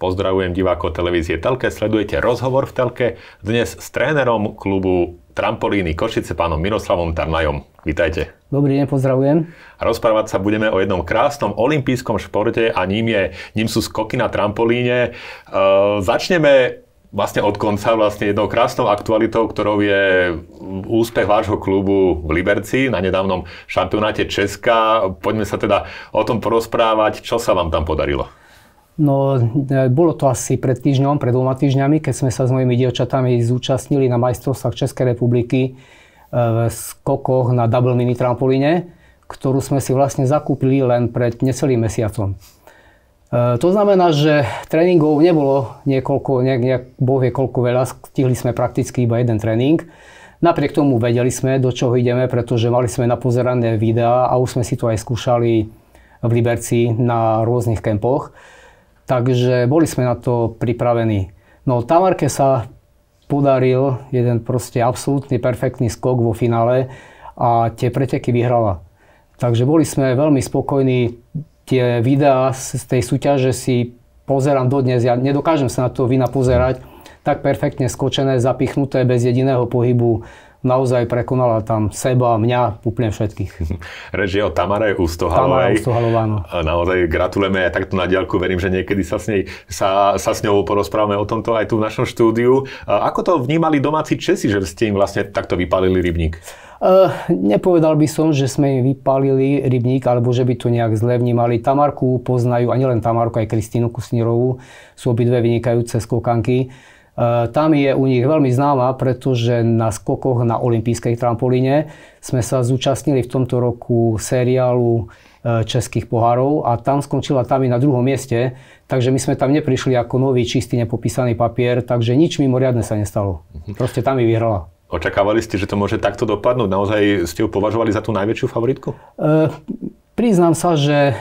Pozdravujem divákov televízie Telke, sledujete rozhovor v Telke, dnes s trénerom klubu Trampolíny Košice, pánom Miroslavom Tarnajom. Vítajte. Dobrý deň, pozdravujem. Rozprávať sa budeme o jednom krásnom olympijskom športe a ním sú skoky na trampolíne. Začneme vlastne od konca, jednou krásnou aktualitou, ktorou je úspech vášho klubu v Liberci na nedávnom šampionáte Česka. Poďme sa teda o tom porozprávať, čo sa vám tam podarilo. No, bolo to asi pred 2 týždňami, keď sme sa s mojimi dievčatami zúčastnili na majstrovstvách Českej republiky v skokoch na double mini trampolíne, ktorú sme si vlastne zakúpili len pred necelým mesiacom. To znamená, že tréningov nebolo Boh vie koľko veľa, stihli sme prakticky iba jeden tréning. Napriek tomu vedeli sme, do čoho ideme, pretože mali sme napozerané videá a už sme si to aj skúšali v Liberci na rôznych kempoch. Takže boli sme na to pripravení. No, Tamarke sa podaril jeden proste absolútne perfektný skok vo finále a tie preteky vyhrala. Takže boli sme veľmi spokojní. Tie videá z tej súťaže si pozerám dodnes, ja nedokážem sa na to vina pozerať, tak perfektne skočené, zapichnuté, bez jediného pohybu, naozaj prekonala tam seba, mňa, úplne všetkých. Reč je o Tamare Ústohalovej. Naozaj gratulujeme aj takto na diaľku, verím, že niekedy sa s ňou porozprávame o tomto aj tu v našom štúdiu. Ako to vnímali domáci Česi, že ste im vlastne takto vypálili rybník? Nepovedal by som, že sme im vypálili rybník, alebo že by to nejak zle vnímali. Tamarku poznajú, a nielen Tamarku, aj Kristínu Kusnírovú, sú obidve vynikajúce skokanky. Tam je u nich veľmi známa, pretože na skokoch na olympijskej trampolíne sme sa zúčastnili v tomto roku seriálu českých pohárov a tam skončila tam i na 2. mieste, takže my sme tam neprišli ako nový, čistý, nepopísaný papier, takže nič mimoriadne sa nestalo. Proste tam i vyhrala. Očakávali ste, že to môže takto dopadnúť? Naozaj ste ju považovali za tú najväčšiu favoritku? Priznám sa, že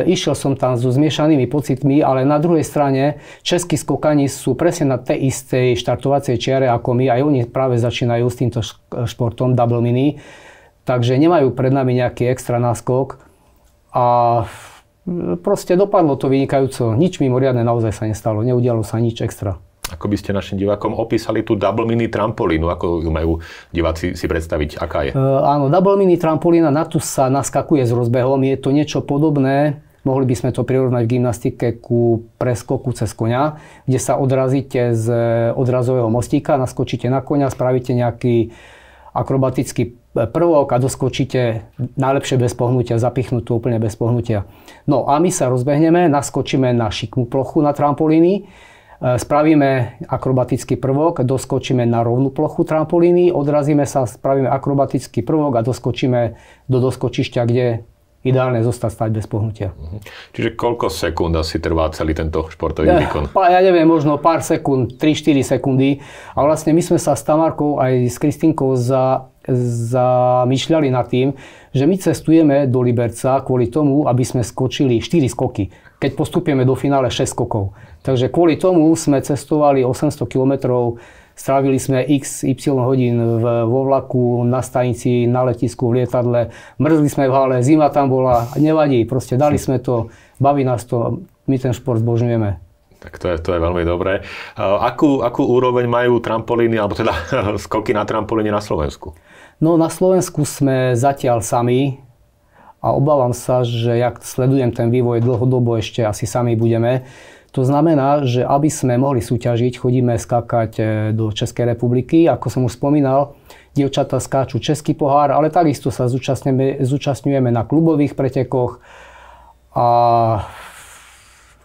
išiel som tam so zmiešanými pocitmi, ale na druhej strane českí skokani sú presne na tej istej štartovacej čiare ako my. Aj oni práve začínajú s týmto športom double mini. Takže nemajú pred nami nejaký extra náskok. A proste dopadlo to vynikajúco. Nič mimoriadne naozaj sa nestalo. Neudialo sa nič extra. Ako by ste našim divákom opísali tú double mini trampolínu? Ako ju majú diváci si predstaviť? Aká je? Áno, double mini trampolína, na tú sa naskakuje s rozbehom. Je to niečo podobné, mohli by sme to prirovnať v gymnastike ku preskoku cez koňa, kde sa odrazíte z odrazového mostíka, naskočíte na koňa, spravíte nejaký akrobatický prvok a doskočíte najlepšie bez pohnutia, zapichnutú úplne bez pohnutia. No a my sa rozbehneme, naskočíme na šikmú plochu na trampolíny, spravíme akrobatický prvok, doskočíme na rovnú plochu trampolíny, odrazíme sa, spravíme akrobatický prvok a doskočíme do doskočišťa, kde ideálne zostať stať bez pohnutia. Čiže koľko sekúnd asi trvá celý tento športový výkon? Ja neviem, možno pár sekúnd, 3-4 sekundy. A vlastne my sme sa s Tamarkou aj s Kristínkou zamýšľali nad tým, že my cestujeme do Liberca kvôli tomu, aby sme skočili 4 skoky. Keď postupujeme do finále 6 skokov. Takže kvôli tomu sme cestovali 800 kilometrov, strávili sme XY hodín vo vlaku, na stanici, na letisku, v lietadle. Mrzli sme v hale, zima tam bola, nevadí, proste dali sme to, baví nás to, my ten šport zbožňujeme. Tak to je veľmi dobré. Akú úroveň majú trampolíny, alebo teda skoky na trampolíne na Slovensku? No na Slovensku sme zatiaľ sami a obávam sa, že jak sledujem ten vývoj dlhodobo, ešte asi sami budeme. To znamená, že aby sme mohli súťažiť, chodíme skákať do Českej republiky. Ako som už spomínal, dievčatá skáču český pohár, ale takisto sa zúčastňujeme na klubových pretekoch. A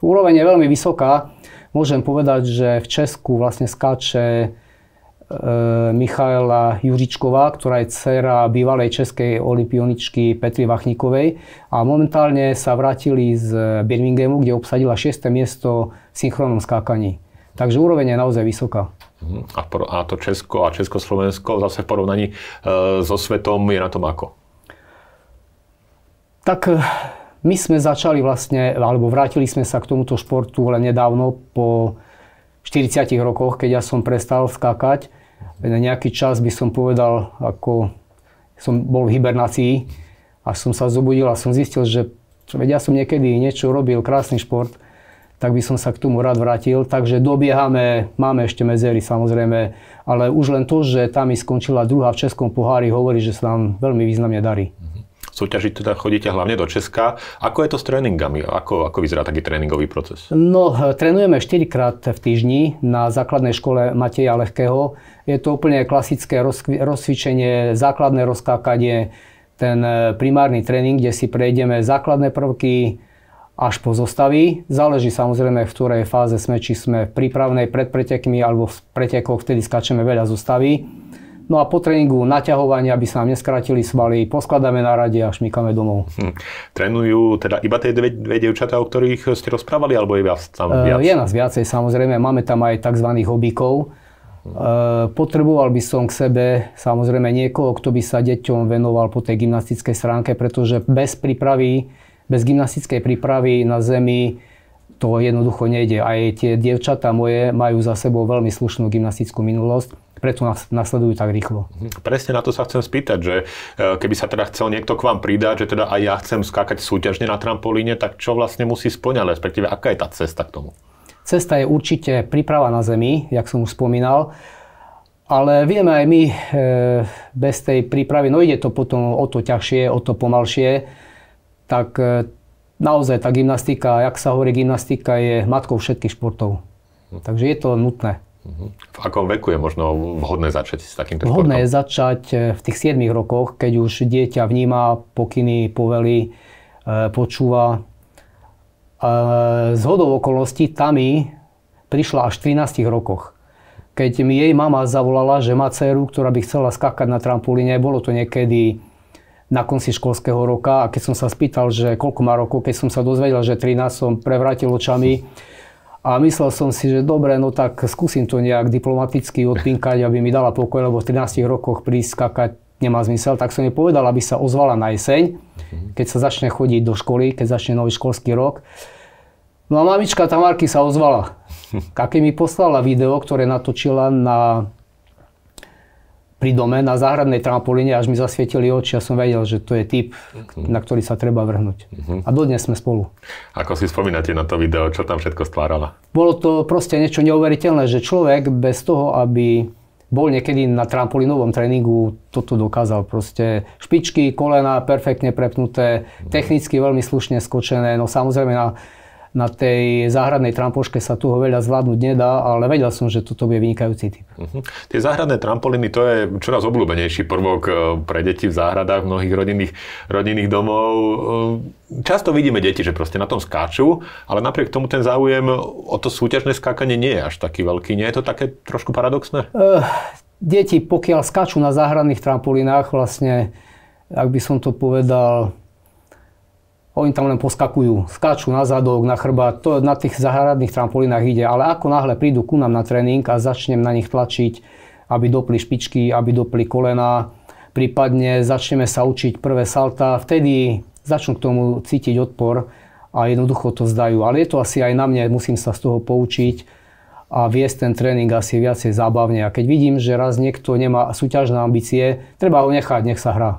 úroveň je veľmi vysoká. Môžem povedať, že v Česku vlastne skáče Michaela Juříčková, ktorá je dcéra bývalej českej olympioničky Petry Vachníkovej a momentálne sa vrátili z Birminghamu, kde obsadila 6. miesto v synchronnom skákaní. Takže úroveň je naozaj vysoká. A to Česko a Československo zase v porovnaní so svetom je na tom ako? Tak my sme začali vlastne, alebo vrátili sme sa k tomuto športu len nedávno po 40 rokoch, keď ja som prestal skákať. Na nejaký čas by som povedal, ako som bol v hibernácii, až som sa zobudil a som zistil, že ja som niekedy niečo robil, krásny šport, tak by som sa k tomu rád vrátil. Takže dobiehame, máme ešte medzery samozrejme, ale už len to, že tam mi skončila druhá v českom pohári, hovorí, že sa nám veľmi významne darí. Súťažiť teda chodíte hlavne do Česka. Ako je to s tréningami? Ako vyzerá taký tréningový proces? No, trénujeme 4-krát v týždni na základnej škole Mateja Lehkého. Je to úplne klasické rozcvičenie, základné rozkákanie, ten primárny tréning, kde si prejdeme základné prvky až po zostavy. Záleží samozrejme, v ktorej fáze sme, či sme v prípravnej pred pretekmi alebo v pretekoch, vtedy skáčeme veľa zostavy. No a po tréningu naťahovania, aby sa nám neskrátili svaly, poskladáme na rade a šmykame domov. Trénujú teda iba tie dve dievčatá, o ktorých ste rozprávali, alebo je tam viac? Je nás viacej samozrejme, máme tam aj tzv. Hobíkov. Potreboval by som k sebe samozrejme niekoho, kto by sa deťom venoval po tej gymnastickej stránke, pretože bez gymnastickej prípravy na zemi to jednoducho nejde. Aj tie dievčatá moje majú za sebou veľmi slušnú gymnastickú minulosť, preto nasledujú tak rýchlo. Presne na to sa chcem spýtať, že keby sa teda chcel niekto k vám pridať, že teda aj ja chcem skákať súťažne na trampolíne, tak čo vlastne musí spĺňať, respektíve aká je tá cesta k tomu? Cesta je určite príprava na zemi, jak som už spomínal, ale vieme aj my bez tej prípravy, no ide to potom o to ťažšie, o to pomalšie, tak naozaj tá gymnastika, jak sa hovorí, gymnastika je matkou všetkých športov. Takže je to nutné. V akom veku je možno vhodné začať s takýmto športom? Vhodné je začať v tých 7 rokoch, keď už dieťa vníma pokyny, povely, počúva. Zhodou okolností Tami prišla až v 13 rokoch. Keď mi jej mama zavolala, že má dceru, ktorá by chcela skákať na trampolíne, bolo to niekedy na konci školského roka, a keď som sa spýtal, že koľko má rokov, keď som sa dozvedel, že 13, som prevrátil očami a myslel som si, že dobre, no tak skúsim to nejak diplomaticky odpinkať, aby mi dala pokoj, lebo v 13 rokoch prísť skákať nemá zmysel. Tak som jej povedal, aby sa ozvala na jeseň, keď sa začne chodiť do školy, keď začne nový školský rok. No a mamička Tamárky sa ozvala. A keď mi poslala video, ktoré natočila pri dome na záhradnej trampolíne, až mi zasvietili oči a som vedel, že to je typ, na ktorý sa treba vrhnúť. A dodnes sme spolu. Ako si spomínate na to video, čo tam všetko stvárala? Bolo to proste niečo neuveriteľné, že človek bez toho, aby bol niekedy na trampolínovom tréningu, toto dokázal. Proste špičky, kolena perfektne prepnuté, technicky veľmi slušne skočené. No samozrejme na tej záhradnej trampoške sa toho veľa zvládnuť nedá, ale vedel som, že toto bude vynikajúci typ. Tie záhradné trampolíny, to je čoraz obľúbenejší prvok pre deti v záhradách mnohých rodinných domov. Často vidíme deti, že proste na tom skáču, ale napriek tomu ten záujem o to súťažné skákanie nie je až taký veľký. Nie je to také trošku paradoxné? Deti, pokiaľ skáču na záhradných trampolínach, vlastne, ak by som to povedal, oni tam len poskakujú, skáču na zadok, na chrbát, to na tých záhradných trampolínach ide, ale ako náhle prídu ku nám na tréning a začnem na nich tlačiť, aby dopli špičky, aby dopli kolena, prípadne začneme sa učiť prvé salta, vtedy začnú k tomu cítiť odpor a jednoducho to vzdajú. Ale je to asi aj na mne, musím sa z toho poučiť a viesť ten tréning asi viacej zábavne. A keď vidím, že raz niekto nemá súťažné ambície, treba ho nechať, nech sa hrá.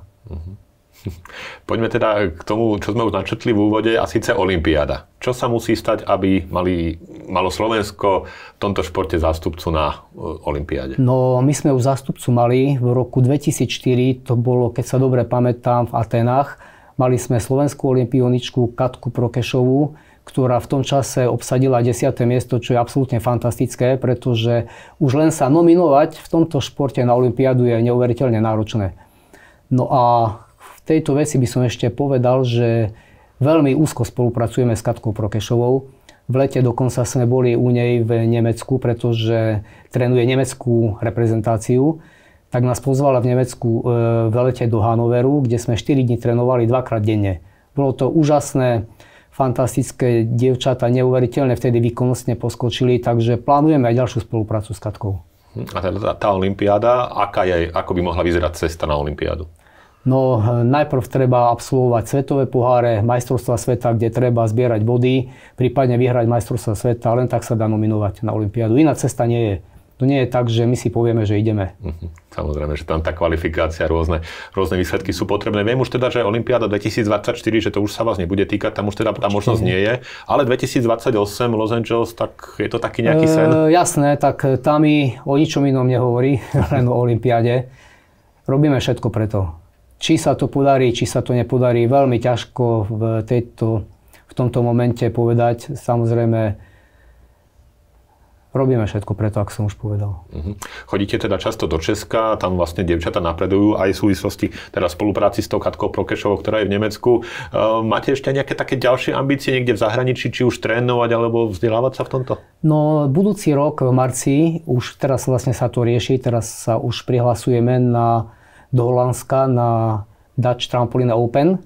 Poďme teda k tomu, čo sme už načrtli v úvode, a síce olympiáda. Čo sa musí stať, aby malo Slovensko v tomto športe zástupcu na olympiáde? No, my sme už zástupcu mali v roku 2004, to bolo, keď sa dobre pamätám, v Atenách. Mali sme slovenskú olympioničku Katku Prokešovú, ktorá v tom čase obsadila 10. miesto, čo je absolútne fantastické, pretože už len sa nominovať v tomto športe na olympiádu je neuveriteľne náročné. No a v tejto veci by som ešte povedal, že veľmi úzko spolupracujeme s Katkou Prokešovou. V lete dokonca sme boli u nej v Nemecku, pretože trénuje nemeckú reprezentáciu. Tak nás pozvala v Nemecku v lete do Hannoveru, kde sme 4 dní trénovali 2-krát denne. Bolo to úžasné, fantastické, dievčatá neuveriteľne vtedy výkonnostne poskočili, takže plánujeme aj ďalšiu spoluprácu s Katkou. A tá olympiáda, ako by mohla vyzerať cesta na olympiádu? No, najprv treba absolvovať svetové poháre, majstrovstvá sveta, kde treba zbierať body, prípadne vyhrať majstrovstvá sveta, len tak sa dá nominovať na olympiádu. Iná cesta nie je. To nie je tak, že my si povieme, že ideme. Samozrejme, že tam tá kvalifikácia, rôzne výsledky sú potrebné. Viem už teda, že Olympiáda 2024, že to už sa vás nebude týkať, tam už teda tá možnosť nie je. Ale 2028 Los Angeles, tak je to taký nejaký sen? Jasné, tak tam mi o ničom inom nehovorí, len o Olympiáde. Robíme všetko preto. Či sa to podarí, či sa to nepodarí, veľmi ťažko v tomto momente povedať. Samozrejme, robíme všetko preto, ako som už povedal. Chodíte teda často do Česka, tam vlastne dievčatá napredujú aj v súvislosti teda spolupráci s tou Katkou Prokešovou, ktorá je v Nemecku. Máte ešte nejaké také ďalšie ambície niekde v zahraničí, či už trénovať alebo vzdelávať sa v tomto? No, budúci rok v marci, už teraz vlastne sa to rieši, teraz sa už prihlasujeme do Holandska na Dutch Trampoline Open.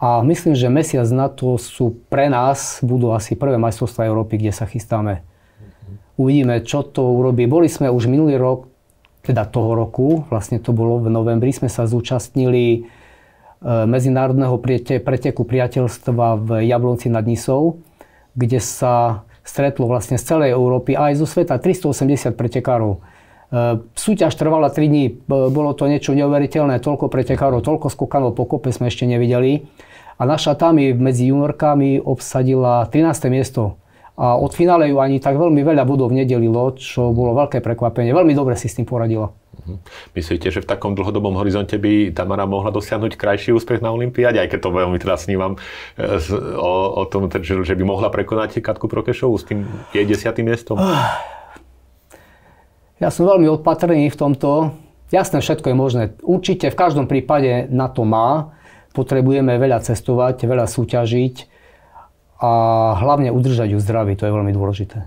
A myslím, že mesiac na to pre nás budú asi prvé majstrovstvá Európy, kde sa chystáme. Uvidíme, čo to urobí. Boli sme už minulý rok, teda toho roku, vlastne to bolo v novembri, sme sa zúčastnili medzinárodného preteku priateľstva v Jablonci nad Nisou, kde sa stretlo vlastne z celej Európy a aj zo sveta 380 pretekárov. Súťaž trvala 3 dní, bolo to niečo neuveriteľné, toľko pretekárov, toľko skokanov po kope sme ešte nevideli. A naša Tami medzi juniorkami obsadila 13. miesto. A od finále ju ani tak veľmi veľa bodov nedelilo, čo bolo veľké prekvapenie. Veľmi dobre si s tým poradila. Myslíte, že v takom dlhodobom horizonte by Tamara mohla dosiahnuť krajší úspech na olympiáde, aj keď to veľmi teraz snívam o tom, že by mohla prekonať Katku Prokešovú s tým jej 10. miestom? Ja som veľmi opatrný v tomto. Jasné, všetko je možné. Určite v každom prípade na to má. Potrebujeme veľa cestovať, veľa súťažiť a hlavne udržať ju zdraví, to je veľmi dôležité.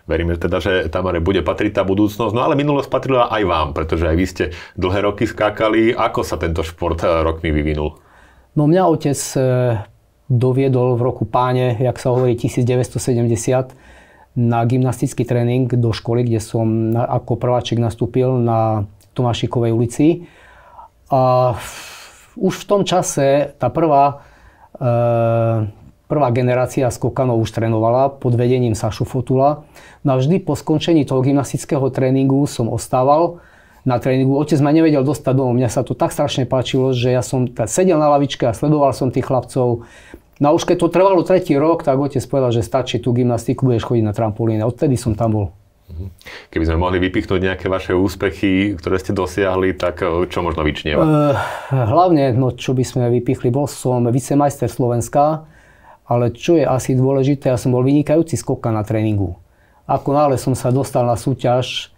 Veríme teda, že Tamare bude patriť tá budúcnosť, no ale minulosť patrila aj vám, pretože aj vy ste dlhé roky skákali. Ako sa tento šport rokmi vyvinul? No mňa otec doviedol v roku páne, jak sa hovorí, 1970 na gymnastický tréning do školy, kde som ako prváčik nastúpil na Tomášikovej ulici. A už v tom čase tá prvá generácia skokanov už trénovala pod vedením Sašu Fotula. No a vždy po skončení toho gymnastického tréningu som ostával na tréningu. Otec ma nevedel dostať domov. Mňa sa to tak strašne páčilo, že ja som sedel na lavičke a sledoval som tých chlapcov. No a už keď to trvalo 3. rok, tak otec povedal, že stačí tú gymnastiku, budeš chodiť na trampolíne. Odtedy som tam bol. Keby sme mohli vypichnúť nejaké vaše úspechy, ktoré ste dosiahli, tak čo možno vyčnieva? Hlavne, čo by sme vypichli, bol som vicemajster Slovenska, ale čo je asi dôležité, ja som bol vynikajúci skokan na tréningu. Ako náhle som sa dostal na súťaž,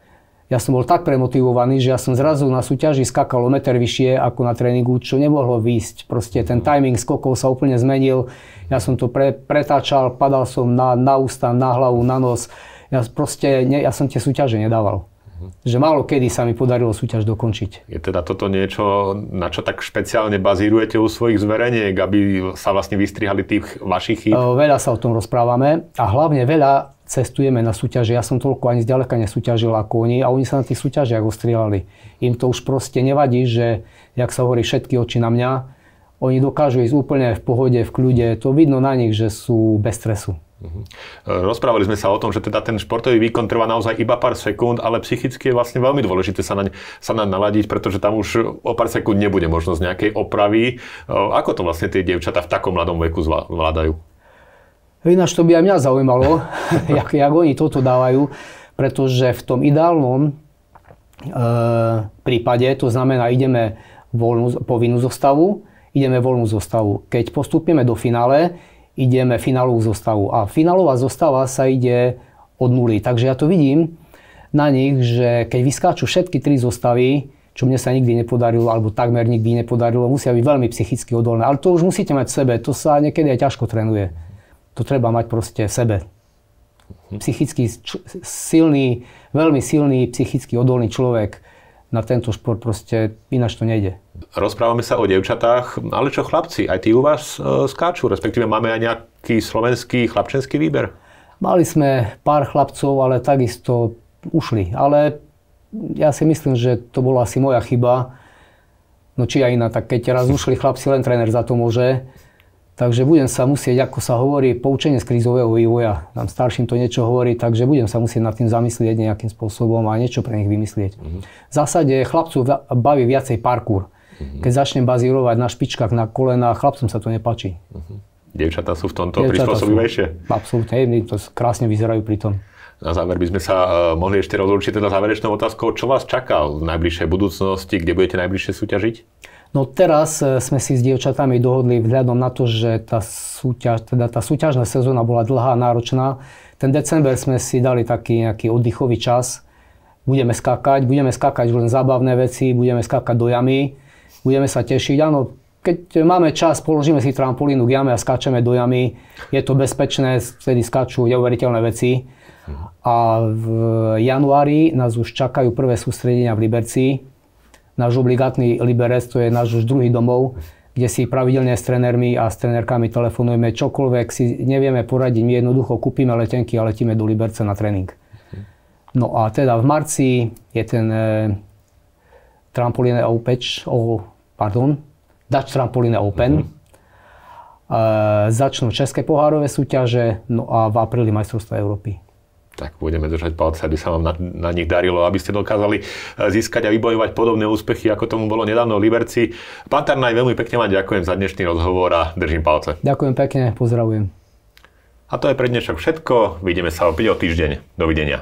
ja som bol tak premotivovaný, že ja som zrazu na súťaži skakal o meter vyššie ako na tréningu, čo nemohlo výjsť. Proste ten timing skokov sa úplne zmenil. Ja som to pretáčal, padal som na ústa, na hlavu, na nos. Ja som tie súťaže nedával. Že málo kedy sa mi podarilo súťaž dokončiť. Je teda toto niečo, na čo tak špeciálne bazírujete u svojich zvereniek, aby sa vlastne vystrihali tých vašich chýb? Veľa sa o tom rozprávame a hlavne veľa cestujeme na súťaže. Ja som toľko ani zďaleka nesúťažil ako oni a oni sa na tých súťažiach ostrieľali. Im to už proste nevadí, že, jak sa hovorí, všetky oči na mňa. Oni dokážu ísť úplne v pohode, v kľude. To vidno na nich, že sú bez stresu. Rozprávali sme sa o tom, že teda ten športový výkon trvá naozaj iba pár sekúnd, ale psychicky je vlastne veľmi dôležité sa naň naladiť, pretože tam už o pár sekúnd nebude možnosť nejakej opravy. Ako to vlastne tie dievčatá v takom mladom veku zvládajú? Ináč to by aj mňa zaujímalo, jak oni toto dávajú, pretože v tom ideálnom prípade, to znamená, ideme povinnú zostavu, ideme voľnú zostavu. Keď postúpime do finále, ideme finálovú zostavu. A finálová zostava sa ide od nuly. Takže ja to vidím na nich, že keď vyskáču všetky 3 zostavy, čo mne sa nikdy nepodarilo, alebo takmer nikdy nepodarilo, musia byť veľmi psychicky odolné. Ale to už musíte mať v sebe. To sa niekedy aj ťažko trénuje. To treba mať proste v sebe. Psychicky silný, veľmi silný, psychicky odolný človek na tento šport proste ináč to nejde. Rozprávame sa o dievčatách, ale čo chlapci? Aj tí u vás skáču, respektíve máme aj nejaký slovenský chlapčenský výber? Mali sme pár chlapcov, ale takisto ušli. Ale ja si myslím, že to bola asi moja chyba. No či aj iná, tak keď raz ušli chlapci, len tréner za to môže. Takže budem sa musieť, ako sa hovorí, poučenie z krízového vývoja. Nám starším to niečo hovorí, takže budem sa musieť nad tým zamyslieť nejakým spôsobom a niečo pre nich vymyslieť. V zásade chlapcov baví viacej parkour. Keď začnem bazírovať na špičkách, na kolenách, chlapcom sa to nepáči. Dievčatá sú v tomto prispôsobivejšie? Absolútne, to krásne vyzerajú pri tom. Na záver by sme sa mohli ešte rozlúčiť teda záverečnou otázkou. Čo vás čaká v najbližšej budúcnosti? Kde budete najbližšie súťažiť? No teraz sme si s dievčatami dohodli vzhľadom na to, že tá súťažná sezóna bola dlhá a náročná. Ten december sme si dali taký nejaký oddychový čas. Budeme skákať len zábavné veci, budeme skákať do jamy, budeme sa tešiť. Áno, keď máme čas, položíme si trampolínu k jame a skáčeme do jamy. Je to bezpečné, vtedy skáču neuveriteľné veci. A v januári nás už čakajú prvé sústredenia v Liberci. Náš obligátny Liberec, to je náš už druhý domov, kde si pravidelne s trénermi a s trénerkami telefonujeme čokoľvek, si nevieme poradiť, my jednoducho kúpime letenky a letíme do Liberce na tréning. No a teda v marci je ten Dutch Trampoline Open. Začnú české pohárové súťaže, no a v apríli majstrovstvá Európy. Tak budeme držať palce, aby sa vám na nich darilo, aby ste dokázali získať a vybojovať podobné úspechy, ako tomu bolo nedávno v Liberci. Pán Tarnaj, veľmi pekne vám ďakujem za dnešný rozhovor a držím palce. Ďakujem pekne, pozdravujem. A to je pre dnešok všetko. Vidíme sa opäť o týždeň. Dovidenia.